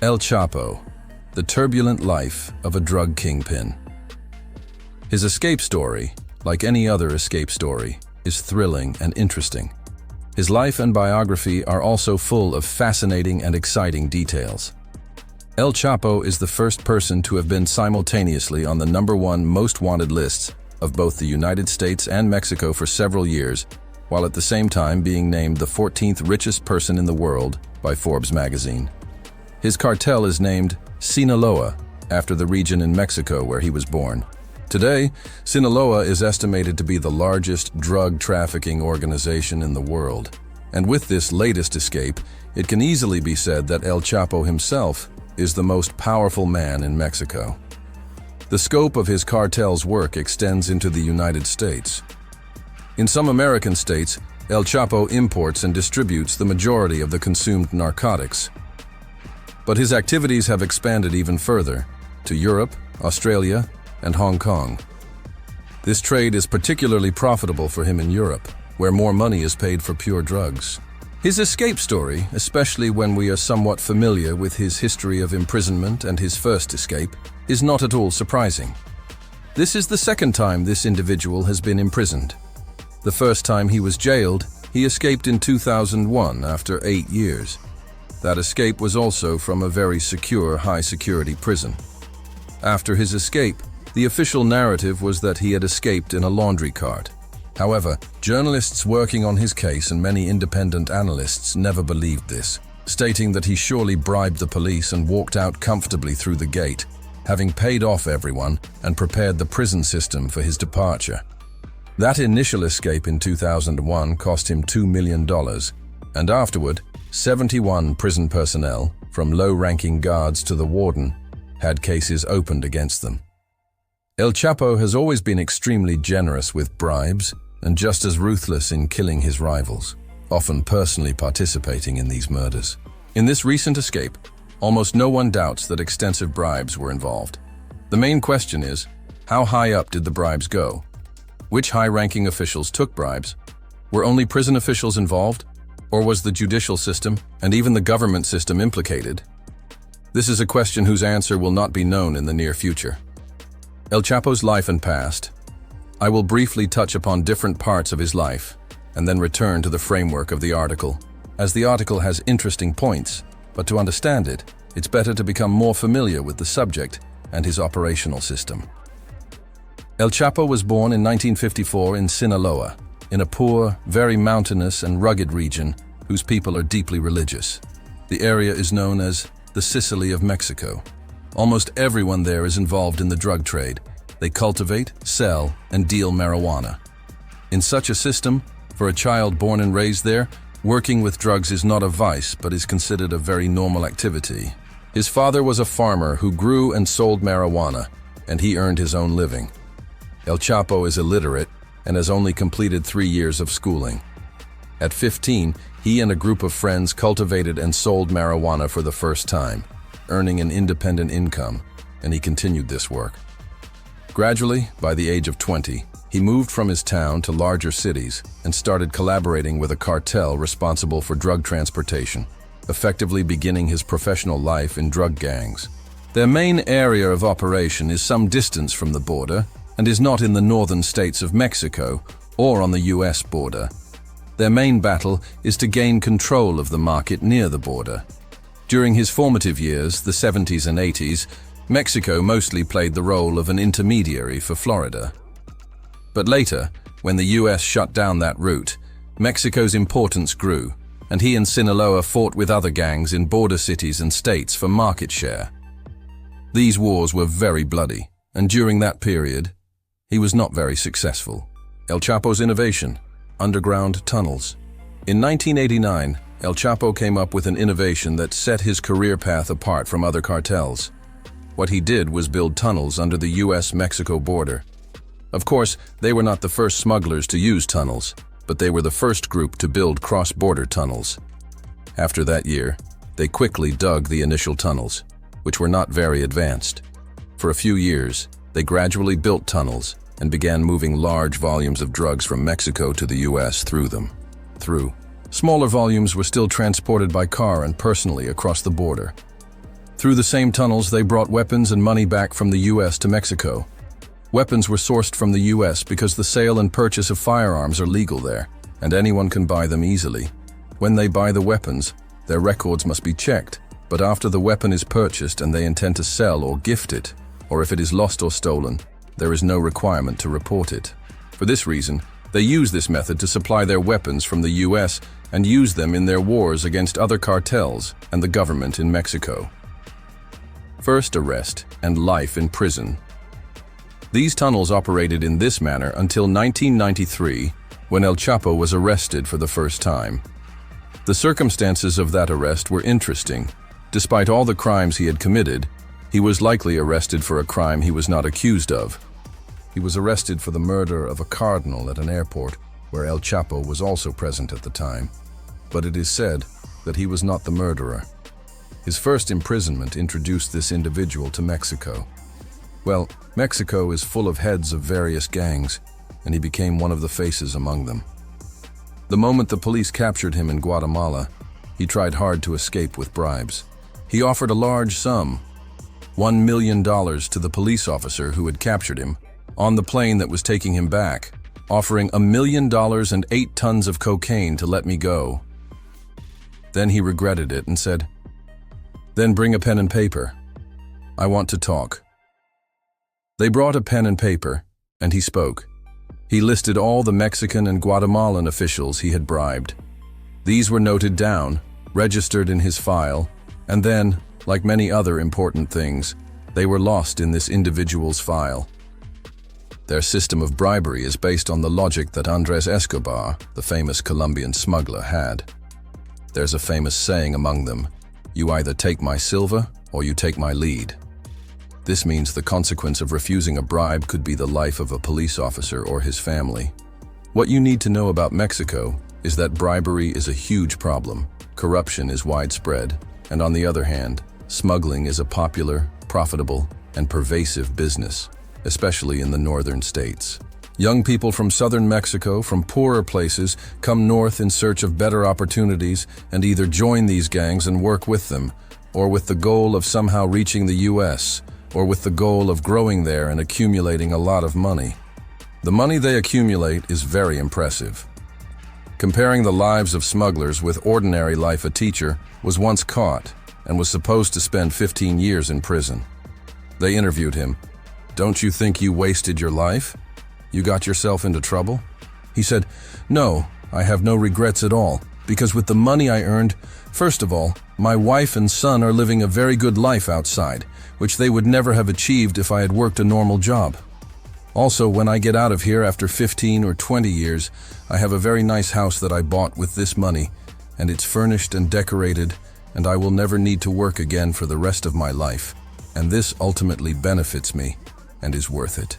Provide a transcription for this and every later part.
El Chapo, the turbulent life of a drug kingpin. His escape story, like any other escape story, is thrilling and interesting. His life and biography are also full of fascinating and exciting details. El Chapo is the first person to have been simultaneously on the #1 most wanted lists of both the United States and Mexico for several years, while at the same time being named the 14th richest person in the world by Forbes magazine. His cartel is named Sinaloa, after the region in Mexico where he was born. Today, Sinaloa is estimated to be the largest drug trafficking organization in the world. And with this latest escape, it can easily be said that El Chapo himself is the most powerful man in Mexico. The scope of his cartel's work extends into the United States. In some American states, El Chapo imports and distributes the majority of the consumed narcotics. But his activities have expanded even further, to Europe, Australia, and Hong Kong. This trade is particularly profitable for him in Europe, where more money is paid for pure drugs. His escape story, especially when we are somewhat familiar with his history of imprisonment and his first escape, is not at all surprising. This is the second time this individual has been imprisoned. The first time he was jailed, he escaped in 2001 after 8 years. That escape was also from a very secure, high-security prison. After his escape, the official narrative was that he had escaped in a laundry cart. However, journalists working on his case and many independent analysts never believed this, stating that he surely bribed the police and walked out comfortably through the gate, having paid off everyone and prepared the prison system for his departure. That initial escape in 2001 cost him $2 million, and afterward, 71 prison personnel, from low-ranking guards to the warden, had cases opened against them. El Chapo has always been extremely generous with bribes and just as ruthless in killing his rivals, often personally participating in these murders. In this recent escape, almost no one doubts that extensive bribes were involved. The main question is, how high up did the bribes go? Which high-ranking officials took bribes? Were only prison officials involved? Or was the judicial system and even the government system implicated? This is a question whose answer will not be known in the near future. El Chapo's life and past. I will briefly touch upon different parts of his life and then return to the framework of the article, as the article has interesting points, but to understand it, it's better to become more familiar with the subject and his operational system. El Chapo was born in 1954 in Sinaloa, in a poor, very mountainous and rugged region whose people are deeply religious. The area is known as the Sicily of Mexico. Almost everyone there is involved in the drug trade. They cultivate, sell, and deal marijuana. In such a system, for a child born and raised there, working with drugs is not a vice but is considered a very normal activity. His father was a farmer who grew and sold marijuana, and he earned his own living. El Chapo is illiterate and has only completed 3 years of schooling. At 15, he and a group of friends cultivated and sold marijuana for the first time, earning an independent income, and he continued this work. Gradually, by the age of 20, he moved from his town to larger cities and started collaborating with a cartel responsible for drug transportation, effectively beginning his professional life in drug gangs. Their main area of operation is some distance from the border and is not in the northern states of Mexico or on the US border. Their main battle is to gain control of the market near the border. During his formative years, the 70s and 80s, Mexico mostly played the role of an intermediary for Florida. But later, when the US shut down that route, Mexico's importance grew, and he and Sinaloa fought with other gangs in border cities and states for market share. These wars were very bloody, and during that period, he was not very successful. El Chapo's innovation: underground tunnels. In 1989, El Chapo came up with an innovation that set his career path apart from other cartels. What he did was build tunnels under the US-Mexico border. Of course, they were not the first smugglers to use tunnels, but they were the first group to build cross-border tunnels. After that year, they quickly dug the initial tunnels, which were not very advanced. For a few years, they gradually built tunnels and began moving large volumes of drugs from Mexico to the US through them. Smaller volumes were still transported by car and personally across the border. Through the same tunnels, they brought weapons and money back from the US to Mexico. Weapons were sourced from the US because the sale and purchase of firearms are legal there, and anyone can buy them easily. When they buy the weapons, their records must be checked, but after the weapon is purchased and they intend to sell or gift it, or if it is lost or stolen, there is no requirement to report it. For this reason, they use this method to supply their weapons from the US and use them in their wars against other cartels and the government in Mexico. First arrest and life in prison. These tunnels operated in this manner until 1993, when El Chapo was arrested for the first time. The circumstances of that arrest were interesting. Despite all the crimes he had committed, he was likely arrested for a crime he was not accused of. He was arrested for the murder of a cardinal at an airport where El Chapo was also present at the time. But it is said that he was not the murderer. His first imprisonment introduced this individual to Mexico. Well, Mexico is full of heads of various gangs, and he became one of the faces among them. The moment the police captured him in Guatemala, he tried hard to escape with bribes. He offered a large sum, $1 million, to the police officer who had captured him on the plane that was taking him back, offering $1 million and 8 tons of cocaine to let me go. Then he regretted it and said, "Then bring a pen and paper. I want to talk." They brought a pen and paper, and he spoke. He listed all the Mexican and Guatemalan officials he had bribed. These were noted down, registered in his file, and then, like many other important things, they were lost in this individual's file. Their system of bribery is based on the logic that Andres Escobar, the famous Colombian smuggler, had. There's a famous saying among them, "You either take my silver or you take my lead." This means the consequence of refusing a bribe could be the life of a police officer or his family. What you need to know about Mexico is that bribery is a huge problem, corruption is widespread, and on the other hand, smuggling is a popular, profitable, and pervasive business, especially in the northern states. Young people from southern Mexico, from poorer places, come north in search of better opportunities and either join these gangs and work with them, or with the goal of somehow reaching the US, or with the goal of growing there and accumulating a lot of money. The money they accumulate is very impressive. Comparing the lives of smugglers with ordinary life, a teacher was once caught and was supposed to spend 15 years in prison. They interviewed him. "Don't you think you wasted your life? You got yourself into trouble?" He said, "No, I have no regrets at all, because with the money I earned, first of all, my wife and son are living a very good life outside, which they would never have achieved if I had worked a normal job. Also, when I get out of here after 15 or 20 years, I have a very nice house that I bought with this money, and it's furnished and decorated, and I will never need to work again for the rest of my life, and this ultimately benefits me and is worth it."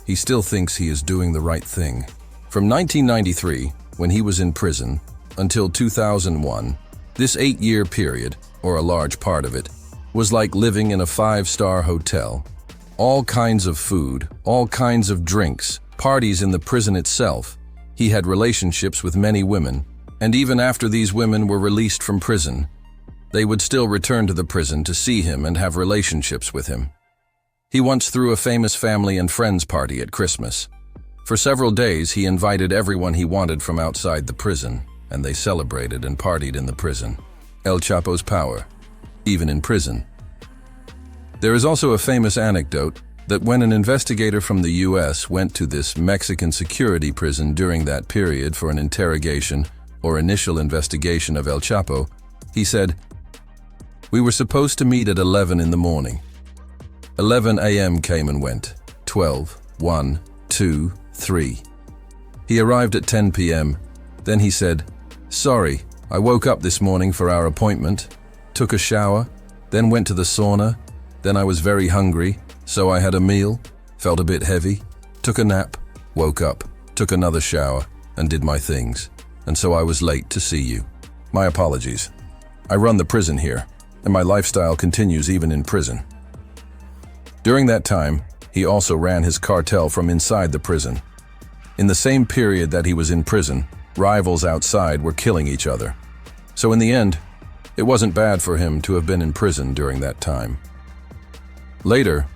He still thinks he is doing the right thing. From 1993, when he was in prison, until 2001, this 8-year period, or a large part of it, was like living in a 5-star hotel. All kinds of food, all kinds of drinks, parties in the prison itself. He had relationships with many women, and even after these women were released from prison, they would still return to the prison to see him and have relationships with him. He once threw a famous family and friends party at Christmas. For several days, he invited everyone he wanted from outside the prison, and they celebrated and partied in the prison. El Chapo's power, even in prison. There is also a famous anecdote that when an investigator from the US went to this Mexican security prison during that period for an interrogation or initial investigation of El Chapo, he said, "We were supposed to meet at 11 in the morning. 11 a.m. came and went, 12, 1, 2, 3. He arrived at 10 p.m. Then he said, 'Sorry, I woke up this morning for our appointment, took a shower, then went to the sauna, then I was very hungry, so I had a meal, felt a bit heavy, took a nap, woke up, took another shower, and did my things, and so I was late to see you. My apologies. I run the prison here, and my lifestyle continues even in prison.' During that time, he also ran his cartel from inside the prison. In the same period that he was in prison, rivals outside were killing each other. So in the end, It wasn't bad for him to have been in prison during that time. Later,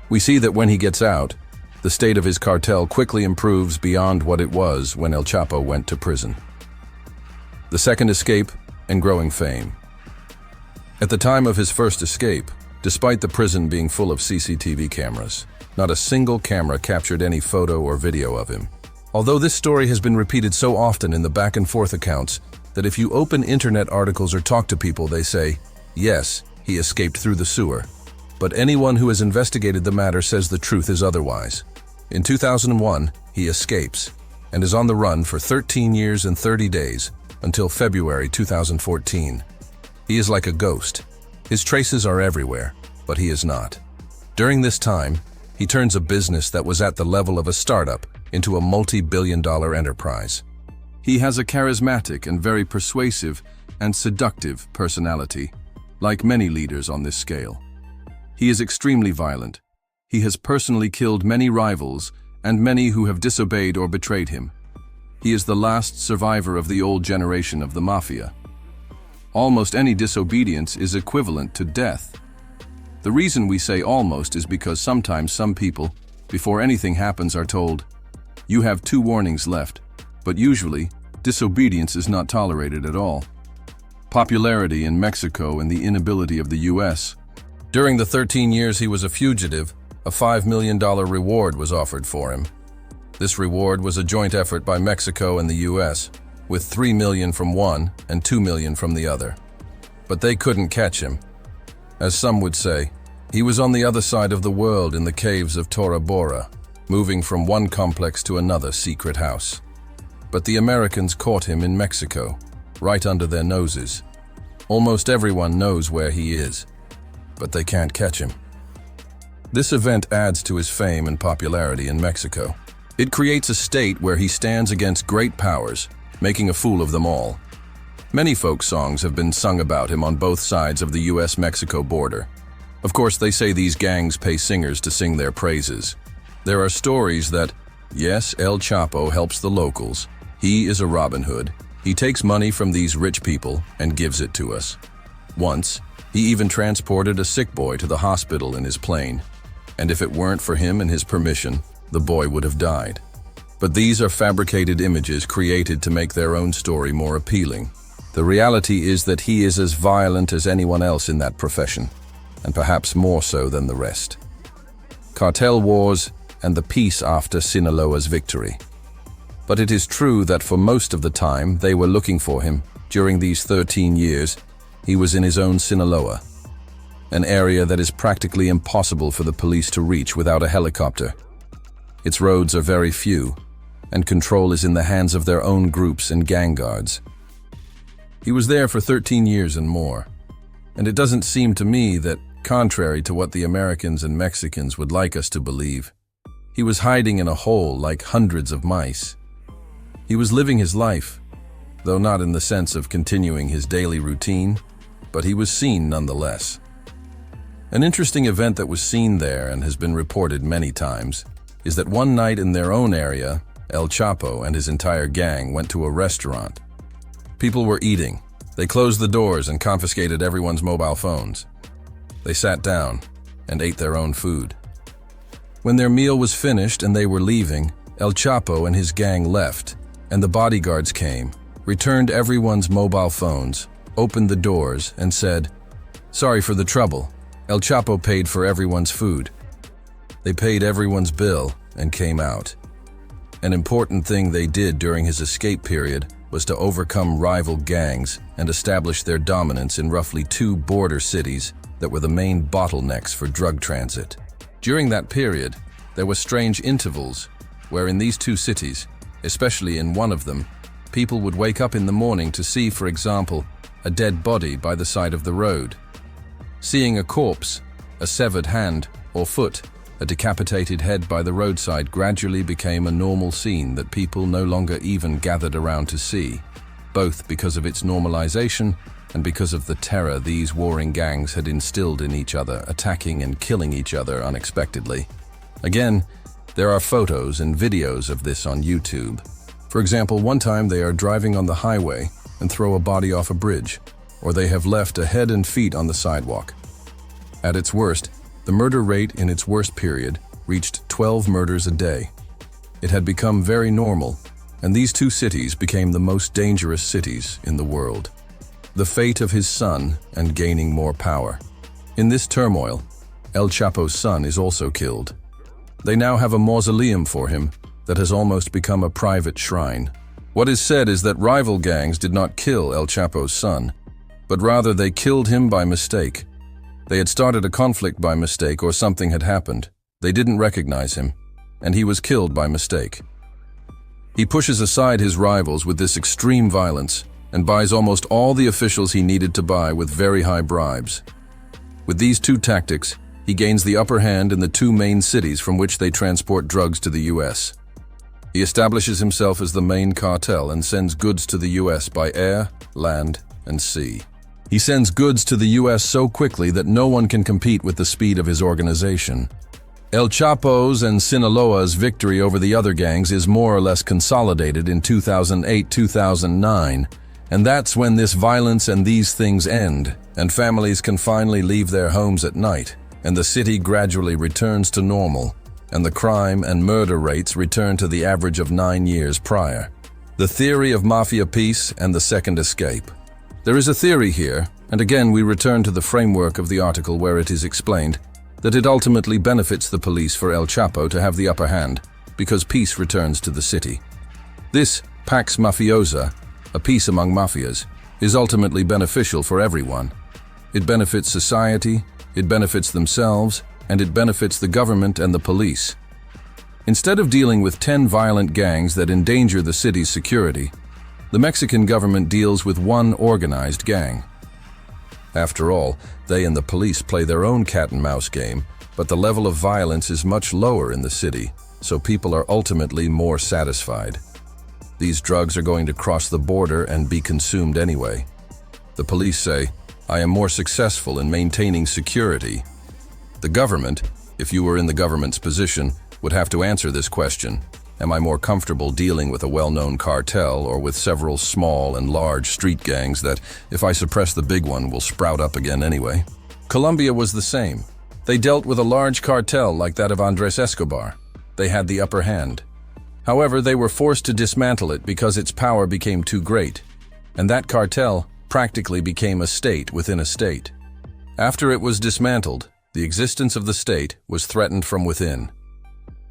we see that when he gets out, the state of his cartel quickly improves beyond what it was when El Chapo went to prison. The second escape and growing fame. At the time of his first escape, despite the prison being full of CCTV cameras, not a single camera captured any photo or video of him. Although this story has been repeated so often in the back and forth accounts that if you open internet articles or talk to people, they say, yes, he escaped through the sewer. But anyone who has investigated the matter says the truth is otherwise. In 2001, he escapes and is on the run for 13 years and 30 days until February 2014. He is like a ghost. His traces are everywhere, but he is not. During this time, he turns a business that was at the level of a startup into a multi-billion-dollar enterprise. He has a charismatic and very persuasive and seductive personality, like many leaders on this scale. He is extremely violent. He has personally killed many rivals and many who have disobeyed or betrayed him. He is the last survivor of the old generation of the Mafia. Almost any disobedience is equivalent to death. The reason we say almost is because sometimes some people, before anything happens, are told, "You have 2 warnings left," but usually, disobedience is not tolerated at all. Popularity in Mexico and the inability of the U.S. During the 13 years he was a fugitive, a $5 million reward was offered for him. This reward was a joint effort by Mexico and the U.S., with $3 million from one and $2 million from the other. But they couldn't catch him. As some would say, he was on the other side of the world in the caves of Tora Bora, moving from one complex to another secret house. But the Americans caught him in Mexico, right under their noses. Almost everyone knows where he is, but they can't catch him. This event adds to his fame and popularity in Mexico. It creates a state where he stands against great powers, making a fool of them all. Many folk songs have been sung about him on both sides of the US-Mexico border. Of course, they say these gangs pay singers to sing their praises. There are stories that, yes, El Chapo helps the locals. He is a Robin Hood. He takes money from these rich people and gives it to us. Once, he even transported a sick boy to the hospital in his plane. And if it weren't for him and his permission, the boy would have died. But these are fabricated images created to make their own story more appealing. The reality is that he is as violent as anyone else in that profession, and perhaps more so than the rest. Cartel wars and the peace after Sinaloa's victory. But it is true that for most of the time they were looking for him, during these 13 years, he was in his own Sinaloa, an area that is practically impossible for the police to reach without a helicopter. Its roads are very few, and control is in the hands of their own groups and gang guards. He was there for 13 years and more, and it doesn't seem to me that, contrary to what the Americans and Mexicans would like us to believe, he was hiding in a hole like hundreds of mice. He was living his life, though not in the sense of continuing his daily routine, but he was seen nonetheless. An interesting event that was seen there and has been reported many times is that one night in their own area, El Chapo and his entire gang went to a restaurant. People were eating. They closed the doors and confiscated everyone's mobile phones. They sat down and ate their own food. When their meal was finished and they were leaving, El Chapo and his gang left, and the bodyguards came, returned everyone's mobile phones, opened the doors, and said, "Sorry for the trouble. El Chapo paid for everyone's food." They paid everyone's bill and came out. An important thing they did during his escape period was to overcome rival gangs and establish their dominance in roughly 2 border cities that were the main bottlenecks for drug transit. During that period, there were strange intervals where in these 2 cities, especially in one of them, people would wake up in the morning to see, for example, a dead body by the side of the road. Seeing a corpse, a severed hand or foot, a decapitated head by the roadside gradually became a normal scene that people no longer even gathered around to see, both because of its normalization and because of the terror these warring gangs had instilled in each other, attacking and killing each other unexpectedly. Again, there are photos and videos of this on YouTube. For example, one time they are driving on the highway and throw a body off a bridge. or they have left a head and feet on the sidewalk. At its worst, the murder rate in its worst period reached 12 murders a day. It had become very normal, and these two cities became the most dangerous cities in the world. The fate of his son and gaining more power. In this turmoil, El Chapo's son is also killed. They now have a mausoleum for him that has almost become a private shrine. What is said is that rival gangs did not kill El Chapo's son, but rather they killed him by mistake. They had started a conflict by mistake, or something had happened. They didn't recognize him, and he was killed by mistake. He pushes aside his rivals with this extreme violence and buys almost all the officials he needed to buy with very high bribes. With these two tactics, he gains the upper hand in the two main cities from which they transport drugs to the US. He establishes himself as the main cartel and sends goods to the US by air, land, and sea. He sends goods to the US so quickly that no one can compete with the speed of his organization. El Chapo's and Sinaloa's victory over the other gangs is more or less consolidated in 2008-2009, and that's when this violence and these things end, and families can finally leave their homes at night, and the city gradually returns to normal, and the crime and murder rates return to the average of 9 years prior. The theory of Mafia peace and the second escape. There is a theory here, and again we return to the framework of the article where it is explained that it ultimately benefits the police for El Chapo to have the upper hand because peace returns to the city. This Pax Mafiosa, a peace among mafias, is ultimately beneficial for everyone. It benefits society, it benefits themselves, and it benefits the government and the police. Instead of dealing with 10 violent gangs that endanger the city's security, the Mexican government deals with one organized gang. After all, they and the police play their own cat-and-mouse game, but the level of violence is much lower in the city, so people are ultimately more satisfied. These drugs are going to cross the border and be consumed anyway. The police say, "I am more successful in maintaining security." The government, if you were in the government's position, would have to answer this question. Am I more comfortable dealing with a well-known cartel or with several small and large street gangs that, if I suppress the big one, will sprout up again anyway? Colombia was the same. They dealt with a large cartel like that of Andrés Escobar. They had the upper hand. However, they were forced to dismantle it because its power became too great, and that cartel practically became a state within a state. After it was dismantled, the existence of the state was threatened from within.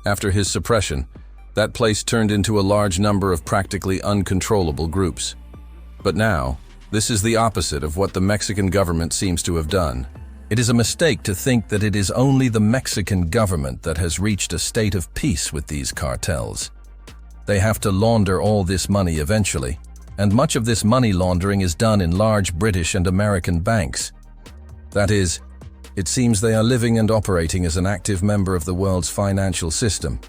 After his suppression, that place turned into a large number of practically uncontrollable groups. But now, this is the opposite of what the Mexican government seems to have done. It is a mistake to think that it is only the Mexican government that has reached a state of peace with these cartels. They have to launder all this money eventually, and much of this money laundering is done in large British and American banks. That is, it seems they are living and operating as an active member of the world's financial system.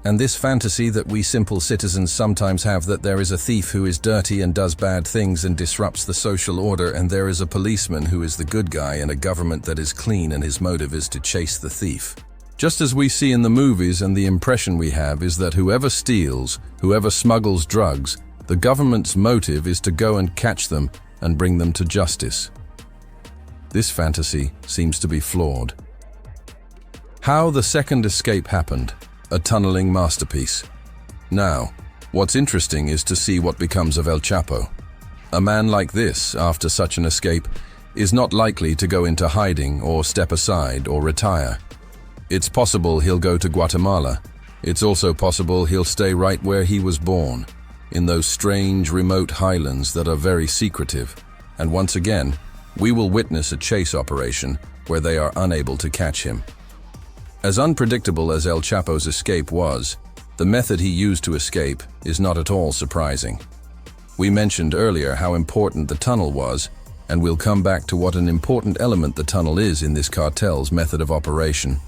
And this fantasy that we simple citizens sometimes have that there is a thief who is dirty and does bad things and disrupts the social order, and there is a policeman who is the good guy and a government that is clean and his motive is to chase the thief. Just as we see in the movies, and the impression we have is that whoever steals, whoever smuggles drugs, the government's motive is to go and catch them and bring them to justice. This fantasy seems to be flawed. How the second escape happened. A tunneling masterpiece. Now, what's interesting is to see what becomes of El Chapo. A man like this, after such an escape, is not likely to go into hiding or step aside or retire. It's possible he'll go to Guatemala. It's also possible he'll stay right where he was born, in those strange remote highlands that are very secretive. And once again, we will witness a chase operation where they are unable to catch him. As unpredictable as El Chapo's escape was, the method he used to escape is not at all surprising. We mentioned earlier how important the tunnel was, and we'll come back to what an important element the tunnel is in this cartel's method of operation.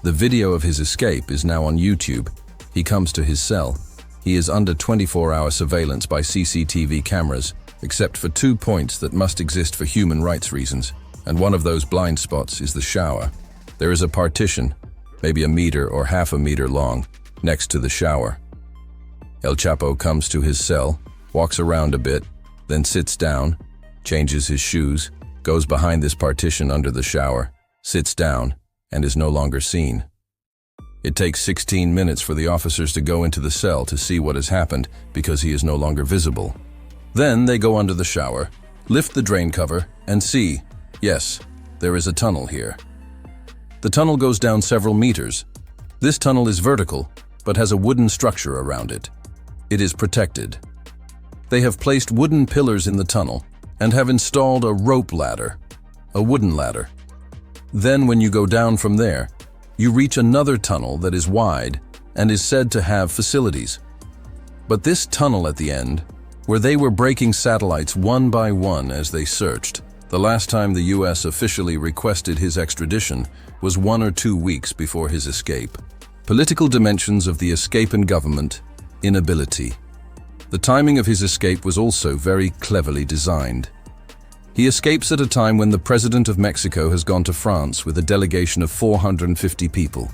The video of his escape is now on YouTube. He comes to his cell. He is under 24-hour surveillance by CCTV cameras, except for 2 points that must exist for human rights reasons, and one of those blind spots is the shower. There is a partition, maybe a meter or half a meter long, next to the shower. El Chapo comes to his cell, walks around a bit, then sits down, changes his shoes, goes behind this partition under the shower, sits down, and is no longer seen. It takes 16 minutes for the officers to go into the cell to see what has happened because he is no longer visible. Then they go under the shower, lift the drain cover, and see, yes, there is a tunnel here. The tunnel goes down several meters. This tunnel is vertical, but has a wooden structure around it. It is protected. They have placed wooden pillars in the tunnel and have installed a rope ladder, a wooden ladder. Then when you go down from there, you reach another tunnel that is wide and is said to have facilities. But this tunnel at the end, where they were breaking satellites one by one as they searched, the last time the US officially requested his extradition was 1 or 2 weeks before his escape. Political dimensions of the escape and government, inability. The timing of his escape was also very cleverly designed. He escapes at a time when the President of Mexico has gone to France with a delegation of 450 people.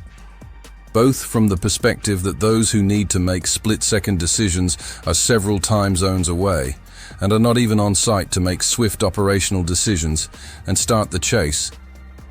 Both from the perspective that those who need to make split-second decisions are several time zones away and are not even on site to make swift operational decisions and start the chase,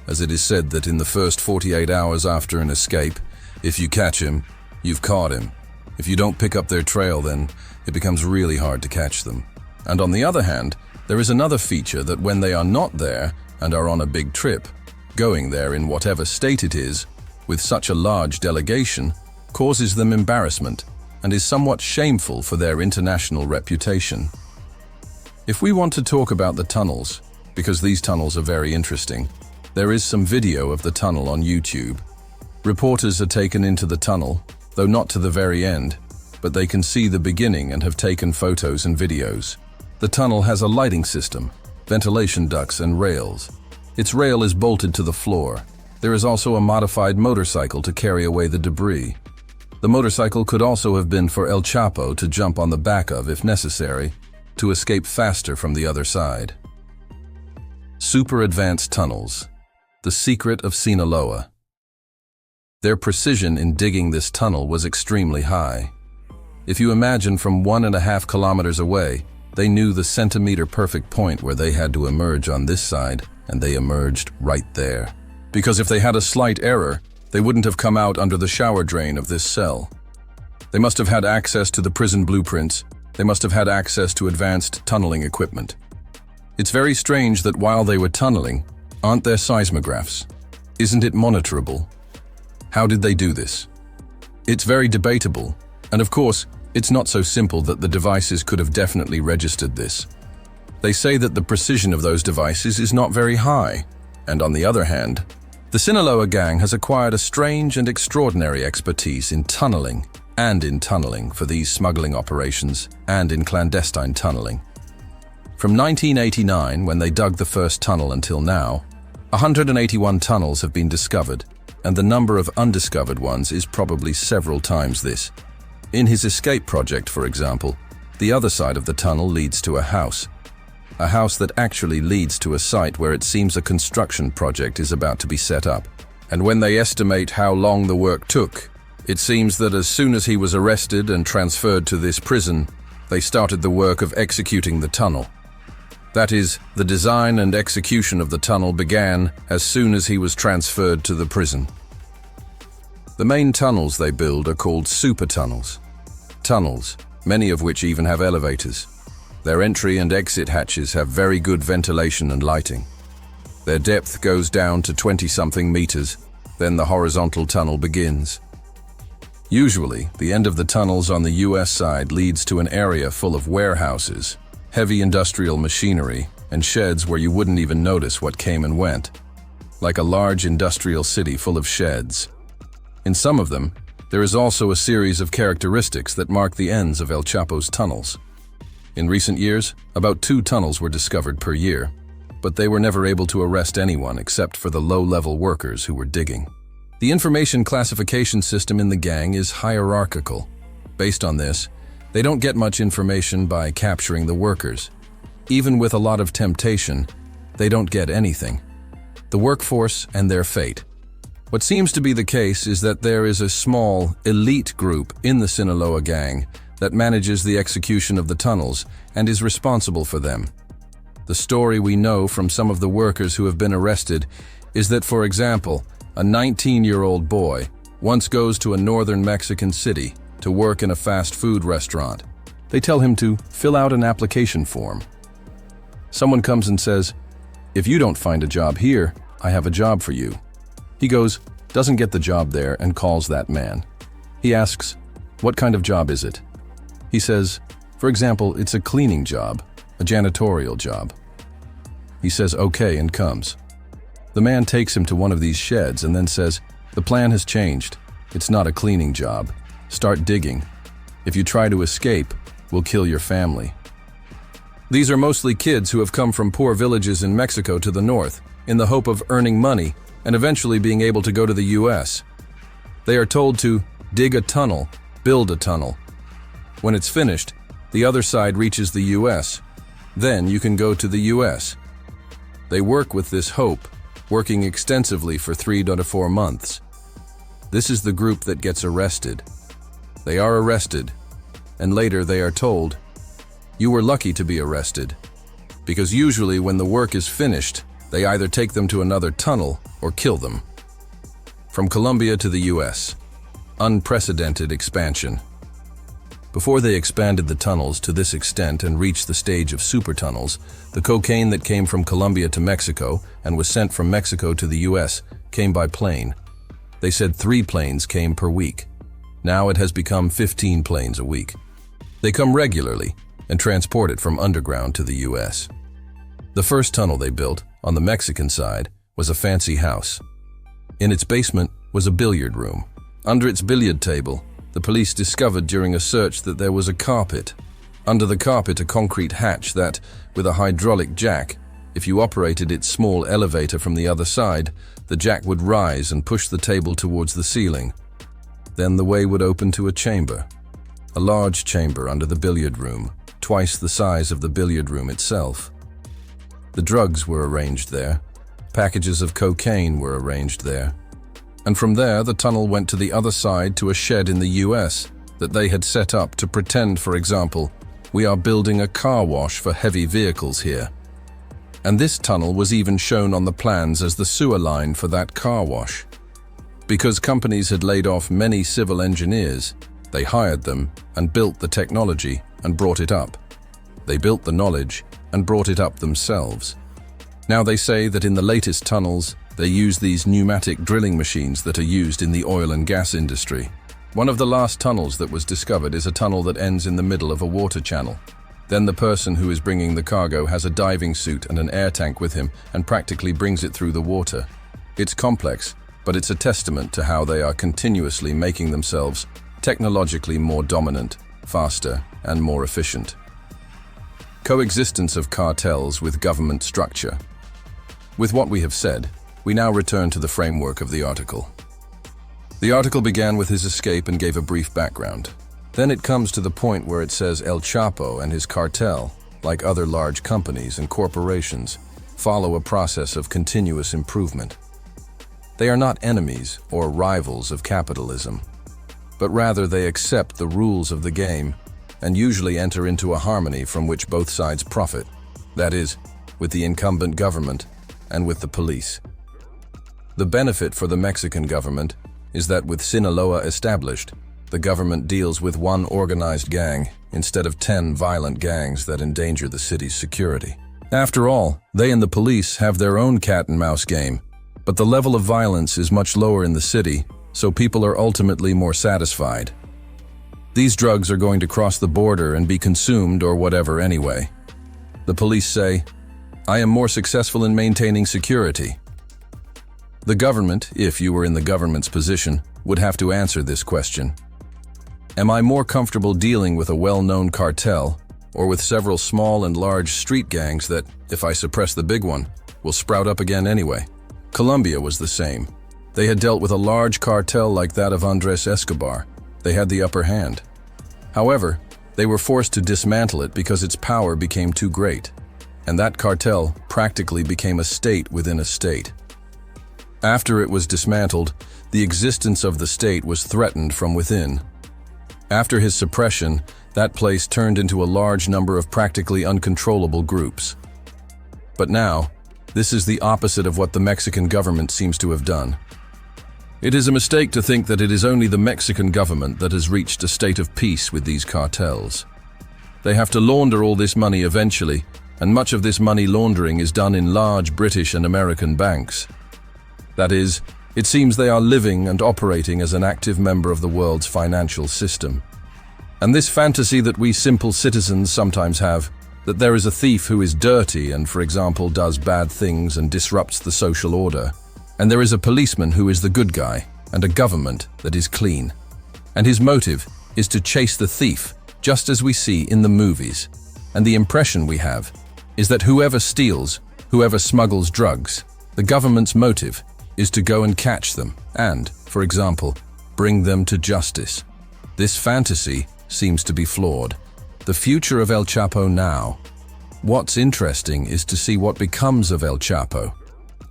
as it is said that in the first 48 hours after an escape, if you catch him, you've caught him. If you don't pick up their trail, then it becomes really hard to catch them. And on the other hand, there is another feature that when they are not there and are on a big trip, going there in whatever state it is, with such a large delegation, causes them embarrassment and is somewhat shameful for their international reputation. If we want to talk about the tunnels, because these tunnels are very interesting, there is some video of the tunnel on YouTube. Reporters are taken into the tunnel, though not to the very end, but they can see the beginning and have taken photos and videos. The tunnel has a lighting system, ventilation ducts and rails. Its rail is bolted to the floor. There is also a modified motorcycle to carry away the debris. The motorcycle could also have been for El Chapo to jump on the back of if necessary, to escape faster from the other side. Super advanced tunnels. The secret of Sinaloa. Their precision in digging this tunnel was extremely high. If you imagine from 1.5 kilometers away, they knew the centimeter perfect point where they had to emerge on this side, and they emerged right there. Because if they had a slight error, they wouldn't have come out under the shower drain of this cell. They must have had access to the prison blueprints. They must have had access to advanced tunneling equipment. It's very strange that while they were tunneling, aren't there seismographs? Isn't it monitorable? How did they do this? It's very debatable, and of course, it's not so simple that the devices could have definitely registered this. They say that the precision of those devices is not very high, and on the other hand, the Sinaloa gang has acquired a strange and extraordinary expertise in tunneling for these smuggling operations and in clandestine tunneling. From 1989, when they dug the first tunnel until now, 181 tunnels have been discovered, and the number of undiscovered ones is probably several times this. In his escape project, for example, the other side of the tunnel leads to a house that actually leads to a site where it seems a construction project is about to be set up. And when they estimate how long the work took, it seems that as soon as he was arrested and transferred to this prison, they started the work of executing the tunnel. That is, the design and execution of the tunnel began as soon as he was transferred to the prison. The main tunnels they build are called super tunnels. Tunnels, many of which even have elevators. Their entry and exit hatches have very good ventilation and lighting. Their depth goes down to 20-something meters, then the horizontal tunnel begins. Usually, the end of the tunnels on the US side leads to an area full of warehouses, heavy industrial machinery, and sheds where you wouldn't even notice what came and went. Like a large industrial city full of sheds. In some of them, there is also a series of characteristics that mark the ends of El Chapo's tunnels. In recent years, about 2 tunnels were discovered per year, but they were never able to arrest anyone except for the low-level workers who were digging. The information classification system in the gang is hierarchical. Based on this, they don't get much information by capturing the workers. Even with a lot of temptation, they don't get anything. The workforce and their fate. What seems to be the case is that there is a small, elite group in the Sinaloa gang that manages the execution of the tunnels and is responsible for them. The story we know from some of the workers who have been arrested is that, for example, a 19-year-old boy once goes to a northern Mexican city to work in a fast food restaurant. They tell him to fill out an application form. Someone comes and says, "If you don't find a job here, I have a job for you." He goes, doesn't get the job there, and calls that man. He asks, "What kind of job is it?" He says, for example, it's a cleaning job, a janitorial job. He says okay and comes. The man takes him to one of these sheds and then says, "The plan has changed. It's not a cleaning job. Start digging. If you try to escape, we'll kill your family." These are mostly kids who have come from poor villages in Mexico to the north in the hope of earning money and eventually being able to go to the US. They are told to dig a tunnel, build a tunnel. When it's finished, the other side reaches the US. Then you can go to the US. They work with this hope, working extensively for 3 to 4 months. This is the group that gets arrested. They are arrested, and later they are told, "You were lucky to be arrested," because usually when the work is finished, they either take them to another tunnel or kill them. From Colombia to the US, unprecedented expansion. Before they expanded the tunnels to this extent and reached the stage of super tunnels, the cocaine that came from Colombia to Mexico and was sent from Mexico to the US came by plane. They said 3 planes came per week. Now it has become 15 planes a week. They come regularly and transport it from underground to the US. The first tunnel they built, on the Mexican side, was a fancy house. In its basement was a billiard room. Under its billiard table, the police discovered during a search that there was a carpet. Under the carpet, a concrete hatch that, with a hydraulic jack, if you operated its small elevator from the other side, the jack would rise and push the table towards the ceiling. Then the way would open to a chamber. A large chamber under the billiard room, twice the size of the billiard room itself. The drugs were arranged there. Packages of cocaine were arranged there. And from there, the tunnel went to the other side to a shed in the US that they had set up to pretend, for example, we are building a car wash for heavy vehicles here. And this tunnel was even shown on the plans as the sewer line for that car wash. Because companies had laid off many civil engineers, they hired them and built the technology and brought it up. They built the knowledge and brought it up themselves. Now they say that in the latest tunnels, they use these pneumatic drilling machines that are used in the oil and gas industry. One of the last tunnels that was discovered is a tunnel that ends in the middle of a water channel. Then the person who is bringing the cargo has a diving suit and an air tank with him and practically brings it through the water. It's complex, but it's a testament to how they are continuously making themselves technologically more dominant, faster, and more efficient. Coexistence of cartels with government structure. With what we have said, we now return to the framework of the article. The article began with his escape and gave a brief background. Then it comes to the point where it says El Chapo and his cartel, like other large companies and corporations, follow a process of continuous improvement. They are not enemies or rivals of capitalism, but rather they accept the rules of the game and usually enter into a harmony from which both sides profit, that is, with the incumbent government and with the police. The benefit for the Mexican government is that with Sinaloa established, the government deals with one organized gang instead of 10 violent gangs that endanger the city's security. After all, they and the police have their own cat-and-mouse game, but the level of violence is much lower in the city, so people are ultimately more satisfied. These drugs are going to cross the border and be consumed or whatever anyway. The police say, "I am more successful in maintaining security." The government, if you were in the government's position, would have to answer this question. Am I more comfortable dealing with a well-known cartel or with several small and large street gangs that, if I suppress the big one, will sprout up again anyway? Colombia was the same. They had dealt with a large cartel like that of Andres Escobar. They had the upper hand. However, they were forced to dismantle it because its power became too great, and that cartel practically became a state within a state. After it was dismantled, the existence of the state was threatened from within. After his suppression, that place turned into a large number of practically uncontrollable groups. But now, this is the opposite of what the Mexican government seems to have done. It is a mistake to think that it is only the Mexican government that has reached a state of peace with these cartels. They have to launder all this money eventually, and much of this money laundering is done in large British and American banks. That is, it seems they are living and operating as an active member of the world's financial system. And this fantasy that we simple citizens sometimes have, that there is a thief who is dirty and, for example, does bad things and disrupts the social order, and there is a policeman who is the good guy, and a government that is clean. And his motive is to chase the thief, just as we see in the movies. And the impression we have is that whoever steals, whoever smuggles drugs, the government's motive is to go and catch them and, for example, bring them to justice. This fantasy seems to be flawed. The future of El Chapo now. What's interesting is to see what becomes of El Chapo.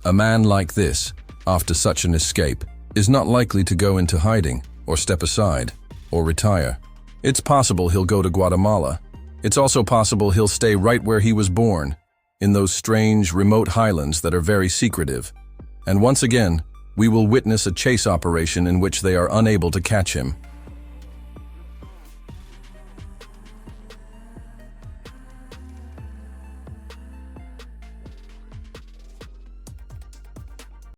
A man like this, after such an escape, is not likely to go into hiding, or step aside, or retire. It's possible he'll go to Guatemala. It's also possible he'll stay right where he was born, in those strange, remote highlands that are very secretive. And once again, we will witness a chase operation in which they are unable to catch him.